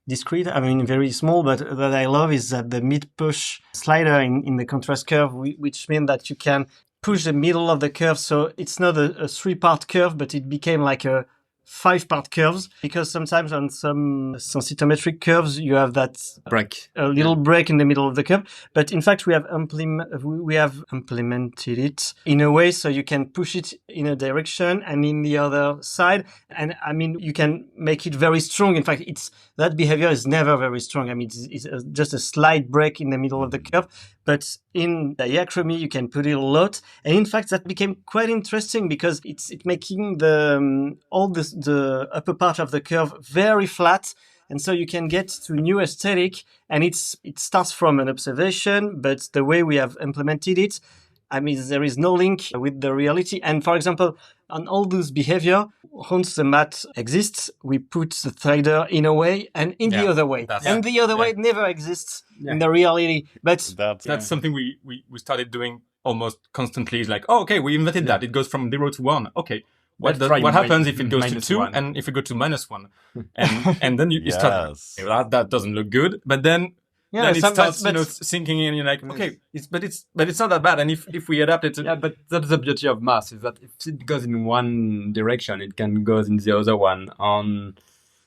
discrete, I mean very small, but that I love is that the mid-push slider in the contrast curve, which means that you can push the middle of the curve, so it's not a 3-part curve, but it became like a 5-part curves, because sometimes on some sensitometric curves you have that break, a little break in the middle of the curve. But in fact, we have implemented it in a way so you can push it in a direction and in the other side. And I mean, you can make it very strong. In fact, that behavior is never very strong. I mean, it's just a slight break in the middle of the curve. But in diachrony, you can put it a lot. And in fact, that became quite interesting because it's making all the upper part of the curve very flat. And so you can get to new aesthetic, and it starts from an observation, but the way we have implemented it, I mean, there is no link with the reality. And for example, on all those behavior, once the matte exists, we put the slider in a way and in the other way. And the other way never exists in the reality. But that's something we started doing almost constantly. Is like, oh, okay, we invented that. It goes from 0 to 1. Okay. What happens if it goes to 2 and if it goes to -1? And then you start, that doesn't look good. But then it starts sinking in. You're like, okay, but it's not that bad. And if we adapt it to... Yeah, but that's the beauty of mass, is that if it goes in one direction, it can go in the other one.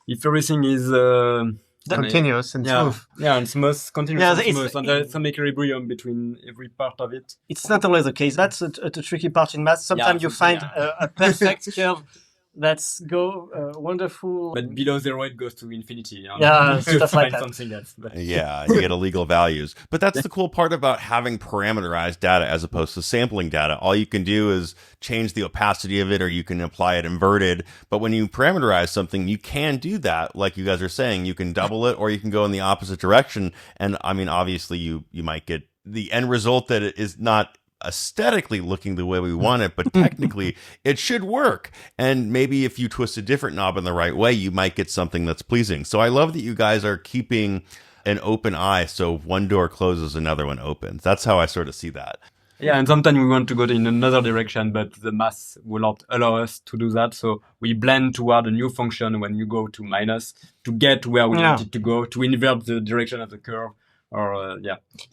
If everything is... continuous and smooth. Yeah, and smooth, continuous and smooth. And there's some equilibrium between every part of it. It's not always the case. That's a tricky part in math. Sometimes you find a perfect curve that's wonderful. But below 0, it goes to infinity. Stuff like that. Something else. Yeah, you get illegal values. But that's the cool part about having parameterized data as opposed to sampling data. All you can do is change the opacity of it, or you can apply it inverted. But when you parameterize something, you can do that. Like you guys are saying, you can double it, or you can go in the opposite direction. And I mean, obviously you might get the end result that it is not aesthetically looking the way we want it, but technically it should work. And maybe if you twist a different knob in the right way, you might get something that's pleasing. So I love that you guys are keeping an open eye. So if one door closes, another one opens. That's how I sort of see that. Yeah, and sometimes we want to go in another direction, but the mass will not allow us to do that. So we blend toward a new function when you go to minus to get where we want it to go, to invert the direction of the curve.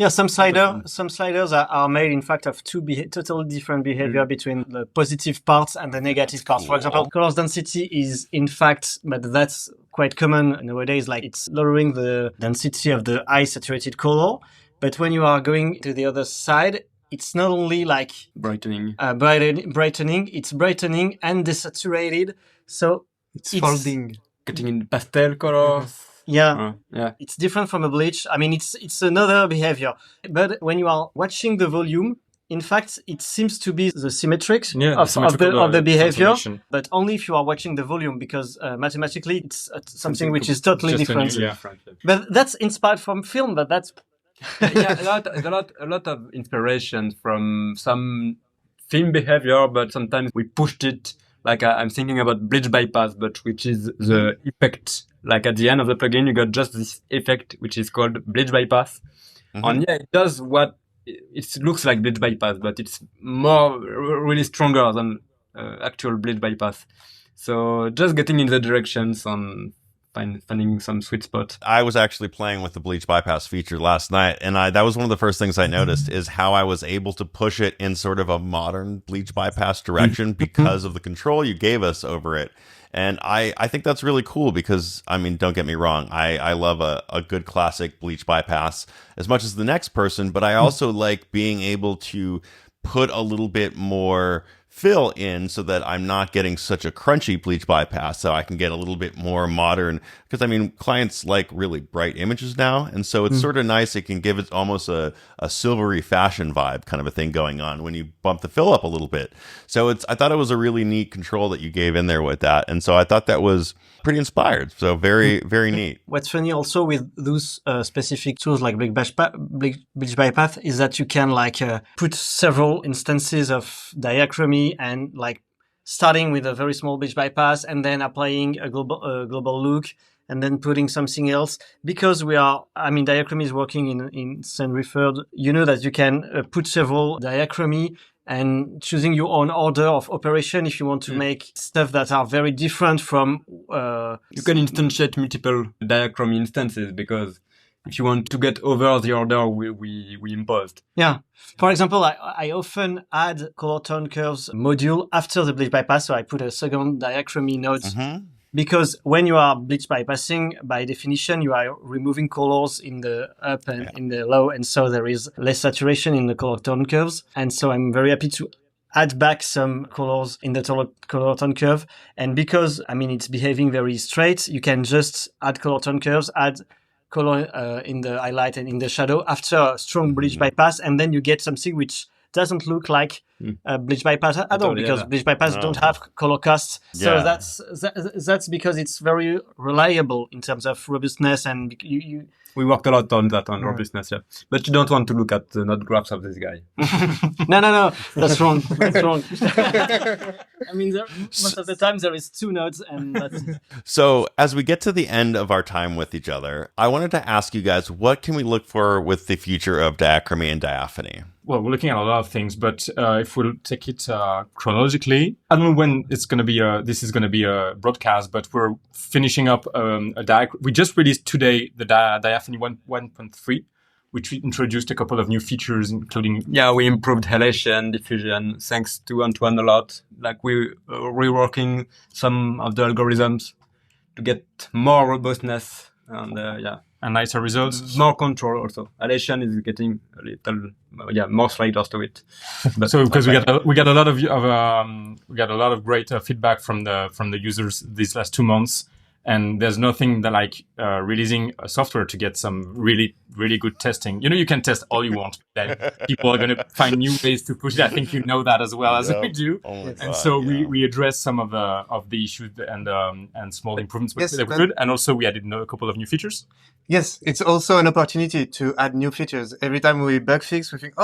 Some sliders are made, in fact, of two totally different behavior between the positive parts and the negative parts. For example, color density is, in fact, but that's quite common nowadays, like it's lowering the density of the high saturated color. But when you are going to the other side, it's not only like brightening, it's brightening and desaturated. So it's folding, getting in pastel colors. It's different from a bleach. I mean, it's another behavior. But when you are watching the volume, in fact, it seems to be the symmetrics of the behavior, but only if you are watching the volume, because mathematically it's something which is totally different. But that's inspired from film. But that's a lot of inspiration from some film behavior, but sometimes we pushed it. Like I'm thinking about bleach bypass, but which is the effect. Like at the end of the plugin, you got just this effect, which is called bleach bypass. And it does what it looks like bleach bypass, but it's really stronger than actual bleach bypass. So just getting in the directions on finding some sweet spot. I was actually playing with the bleach bypass feature last night, and that was one of the first things I noticed is how I was able to push it in sort of a modern bleach bypass direction because of the control you gave us over it. And I think that's really cool because, I mean, don't get me wrong. I love a good classic bleach bypass as much as the next person, but I also like being able to put a little bit more fill in so that I'm not getting such a crunchy bleach bypass, so I can get a little bit more modern. Because I mean, clients like really bright images now, and so it's sort of nice. It can give it almost a silvery fashion vibe kind of a thing going on when you bump the fill up a little bit. So I thought it was a really neat control that you gave in there with that, and so I thought that was pretty inspired. So very, very neat. What's funny also with those specific tools like bleach bypass is that you can put several instances of diachrony and starting with a very small bleach bypass and then applying a global look and then putting something else. Because diachrony is working in Saint Riford, you know that you can put several diachrony and choosing your own order of operation if you want to make stuff that are very different from... You can instantiate multiple diachrony instances because if you want to get over the order we imposed. Yeah. For example, I often add color tone curves module after the bleach bypass, so I put a second diachrony node. Because when you are bleach bypassing, by definition, you are removing colors in the up and in the low, and so there is less saturation in the color tone curves. And so I'm very happy to add back some colors in the color tone curve. And because, it's behaving very straight, you can just add color tone curves, add color in the highlight and in the shadow after a strong bleach bypass, and then you get something which doesn't look like bleach bypass at all, because bleach bypass don't have color casts. So that's because it's very reliable in terms of robustness, and we worked a lot on that, on robustness, But you don't want to look at the node graphs of this guy. No, that's wrong. That's wrong. Most of the time there is 2 nodes, and that's it. So as we get to the end of our time with each other, I wanted to ask you guys, what can we look for with the future of Diachromie and Diaphanie? Well, we're looking at a lot of things, but if we'll take it chronologically, I don't know when this is going to be a broadcast, but we're finishing up we just released today the Diaphanie 1.3, which introduced a couple of new features, including... Yeah, we improved halation, diffusion, thanks to Antoine a lot. We're reworking some of the algorithms to get more robustness and nicer results. More control also. Halation is getting a little, more sliders to it. But so because we got a lot of great feedback from the users these last 2 months, and there's nothing that like releasing a software to get some really, really good testing. You can test all you want, then people are going to find new ways to push it. I think you know that as well as we do. And so we addressed some of the issues and small improvements that we could. And also we added a couple of new features. Yes, it's also an opportunity to add new features. Every time we bug fix, we think,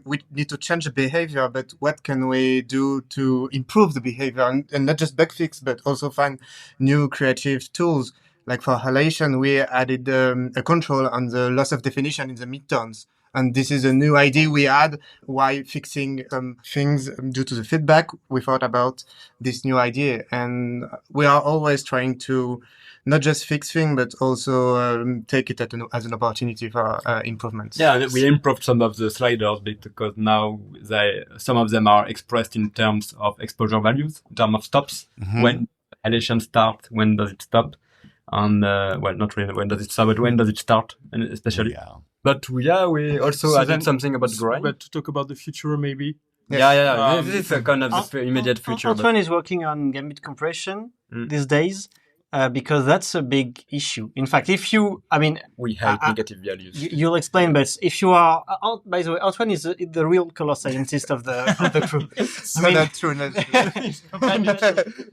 we need to change the behavior, but what can we do to improve the behavior? And not just bug fix, but also find new creative tools. Like for halation, we added a control on the loss of definition in the midtones. And this is a new idea we had while fixing some things due to the feedback. We thought about this new idea. And we are always trying to not just fix things, but also take it as an opportunity for improvements. Yeah, we improved some of the sliders because now some of them are expressed in terms of exposure values, in terms of stops. When halation starts, when does it stop? And not really when does it stop, but when does it start, and especially. But we also added something about grain. But to talk about the future, maybe. This is kind of the immediate future. Antoine is working on gambit compression these days. Because that's a big issue. In fact, we hate negative values. You'll explain, but if you are, by the way, Antoine is the real color scientist of the crew. Not true.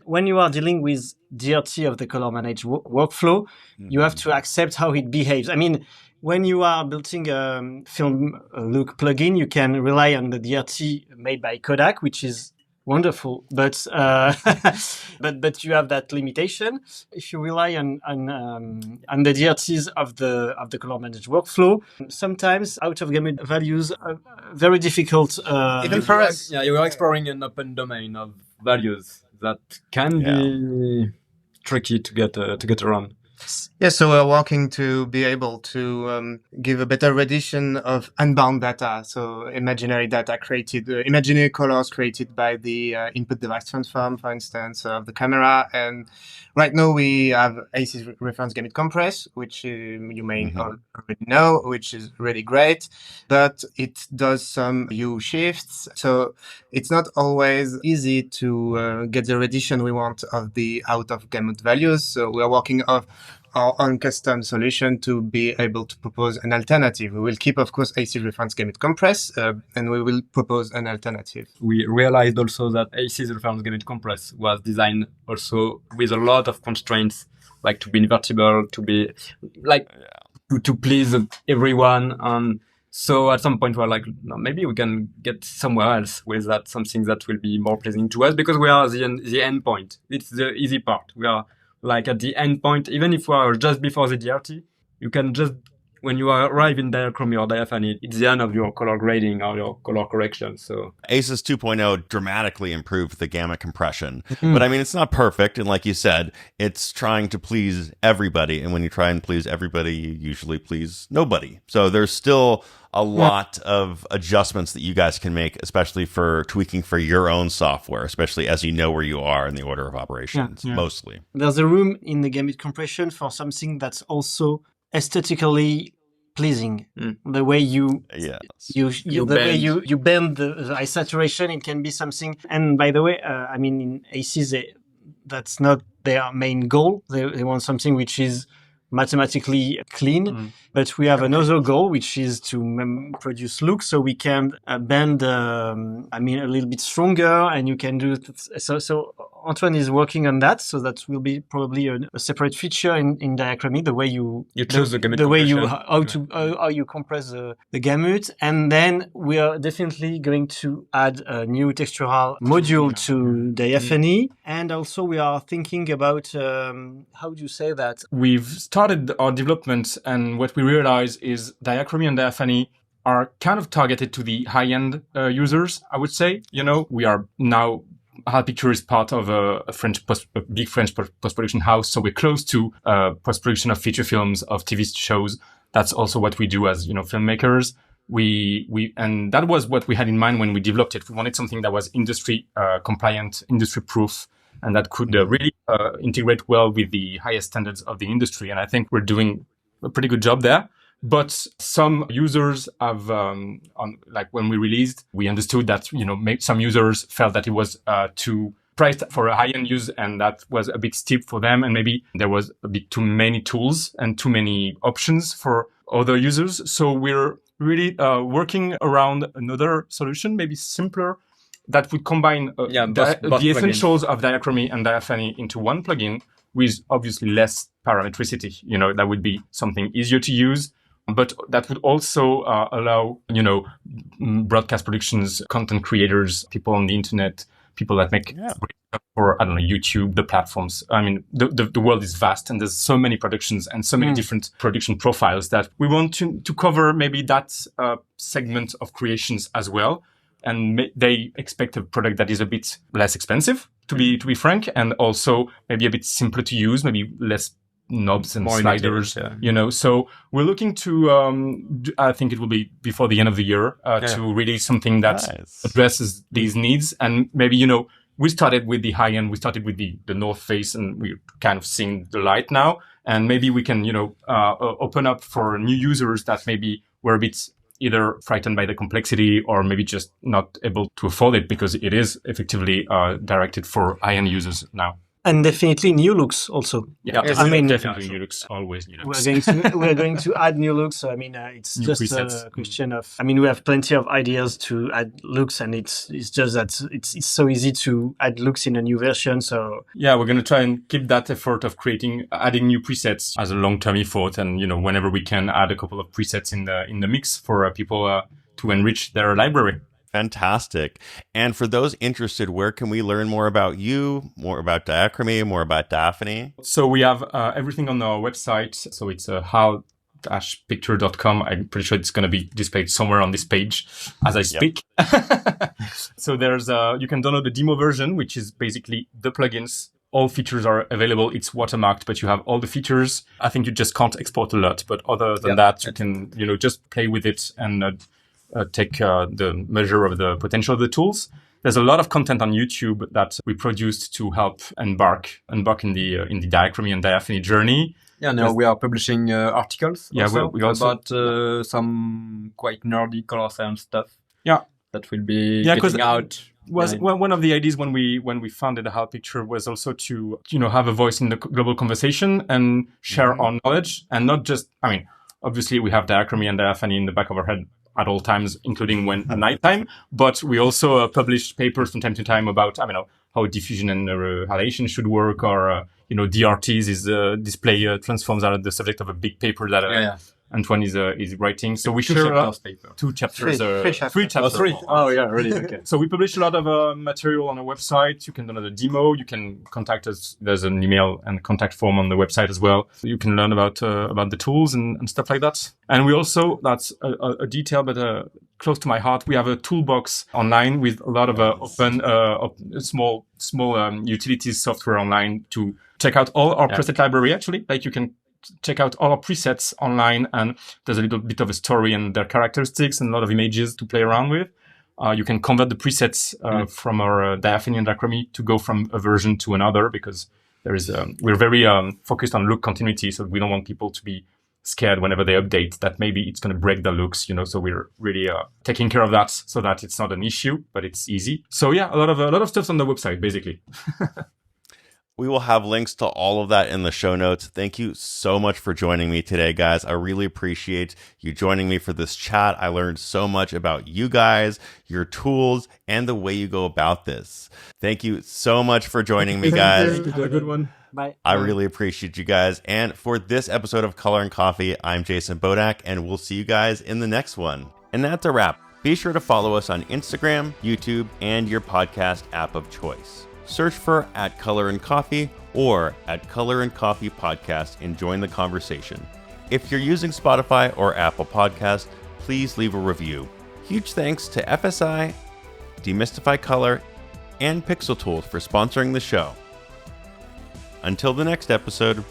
When you are dealing with DRT of the color managed workflow, you have to accept how it behaves. When you are building a film look plugin, you can rely on the DRT made by Kodak, which is wonderful, but but you have that limitation. If you rely on the DRTs of the color managed workflow, sometimes out of gamut values are very difficult. Even for us, you are exploring an open domain of values that can be tricky to get around. Yeah, so we're working to be able to give a better rendition of unbound data. So imaginary data created, imaginary colors created by the input device transform, for instance, of the camera. And right now we have AC's reference gamut compress, which you may already know, which is really great, but it does some hue shifts. So it's not always easy to get the rendition we want of the out of gamut values. So we are working on our own custom solution to be able to propose an alternative. We will keep, of course, AC reference gamut compress, and we will propose an alternative. We realized also that AC's reference gamut compress was designed also with a lot of constraints, like to be invertible, to be like to please everyone. And so at some point we're like, no, maybe we can get somewhere else with that, something that will be more pleasing to us, because we are the end point. It's the easy part. We are like at the end point, even if we are just before the DRT, you can just, when you arrive in Diachromie or Diaphanie, it's the end of your color grading or your color correction. So ACES 2.0 dramatically improved the gamma compression. But I mean, it's not perfect. And like you said, it's trying to please everybody. And when you try and please everybody, you usually please nobody. So there's still a lot of adjustments that you guys can make, especially for tweaking for your own software, especially as you know where you are in the order of operations, mostly. There's a room in the gamut compression for something that's also aesthetically pleasing. The way you bend the eye saturation, it can be something. And by the way, I mean, in ACs, that's not their main goal. They want something which is mathematically clean, but we have another goal, which is to produce looks, so we can bend, a little bit stronger, and you can do so. Antoine is working on that, so that will be probably a separate feature in Diachromie, the way you choose the gamut, the way you how you compress the gamut, and then we are definitely going to add a new textural module to Diaphanie, and also we are thinking about how do you say that? We've started our development, and what we realize is Diachromie and Diaphanie are kind of targeted to the high-end users, I would say. You know, we are now, Hal Pictures is part of a big French post-production house, so we're close to post-production of feature films, of TV shows. That's also what we do as, filmmakers. And that was what we had in mind when we developed it. We wanted something that was industry compliant, industry proof, and that could really integrate well with the highest standards of the industry. And I think we're doing a pretty good job there. But some users have, when we released, we understood that, some users felt that it was too priced for a high-end use, and that was a bit steep for them. And maybe there was a bit too many tools and too many options for other users. So we're really working around another solution, maybe simpler, that would combine the essentials of Diachromie and Diaphanie into one plugin with obviously less parametricity. That would be something easier to use. But that would also allow, broadcast productions, content creators, people on the internet, people that make for, YouTube, the platforms. I mean, the world is vast, and there's so many productions and so many different production profiles that we want to cover maybe that segment of creations as well. And they expect a product that is a bit less expensive, to be frank, and also maybe a bit simpler to use, maybe less knobs and sliders, So we're looking to, I think it will be before the end of the year, to release something that addresses these needs. And maybe, we started with the high end, we started with the North Face, and we're kind of seeing the light now. And maybe we can, open up for new users that maybe were a bit either frightened by the complexity or maybe just not able to afford it, because it is effectively directed for high-end users now. And definitely new looks also. Yeah, definitely new looks, always new looks. We're going to add new looks. So, it's new just presets. A question of, we have plenty of ideas to add looks, and it's just that it's so easy to add looks in a new version. So yeah, we're going to try and keep that effort of adding new presets as a long-term effort. And, whenever we can add a couple of presets in the mix for people to enrich their library. Fantastic. And for those interested, where can we learn more about you, more about Diachromie, more about Diaphanie? So we have everything on our website. So it's hal-picture.com. I'm pretty sure it's going to be displayed somewhere on this page as I speak. Yep. So there's you can download the demo version, which is basically the plugins all features are available. It's watermarked, but you have all the features. I think you just can't export a lot. But other than that, you can, just play with it and take the measure of the potential of the tools. There's a lot of content on YouTube that we produced to help embark in the Diachromie and Diaphanie journey. Yeah, now we are publishing articles we also about some quite nerdy color science stuff. Yeah. That will be getting out. One of the ideas when we founded Hal Picture was also to have a voice in the global conversation and share our knowledge, and not just, obviously we have Diachromie and Diaphanie in the back of our head at all times, including when at nighttime, but we also publish papers from time to time about how diffusion and halation should work, or DRTs is display transforms are the subject of a big paper that Antoine is writing. So we share 2 chapters, 3 chapters. 3. Oh yeah, really. Okay. So we publish a lot of material on our website. You can download a demo. You can contact us. There's an email and contact form on the website as well. You can learn about the tools and stuff like that. And we also, that's a detail, but close to my heart, we have a toolbox online with a lot of open, small utilities software online to check out all our preset library. Actually, like you can check out all our presets online, and there's a little bit of a story and their characteristics and a lot of images to play around with. You can convert the presets from our Diaphanie and Diachromie to go from a version to another, because there is we're very focused on look continuity, so we don't want people to be scared whenever they update that maybe it's going to break the looks, so we're really taking care of that so that it's not an issue, but it's easy. So yeah, a lot of stuff's on the website basically. We will have links to all of that in the show notes. Thank you so much for joining me today, guys. I really appreciate you joining me for this chat. I learned so much about you guys, your tools, and the way you go about this. Thank you so much for joining me, guys. Thank you. A good one. Bye. I really appreciate you guys. And for this episode of Color and Coffee, I'm Jason Bodak, and we'll see you guys in the next one. And that's a wrap. Be sure to follow us on Instagram, YouTube, and your podcast app of choice. Search for @Color&Coffee or @Color&Coffee Podcast and join the conversation. If you're using Spotify or Apple Podcasts, please leave a review. Huge thanks to FSI, Demystify Color, and Pixel Tools for sponsoring the show. Until the next episode,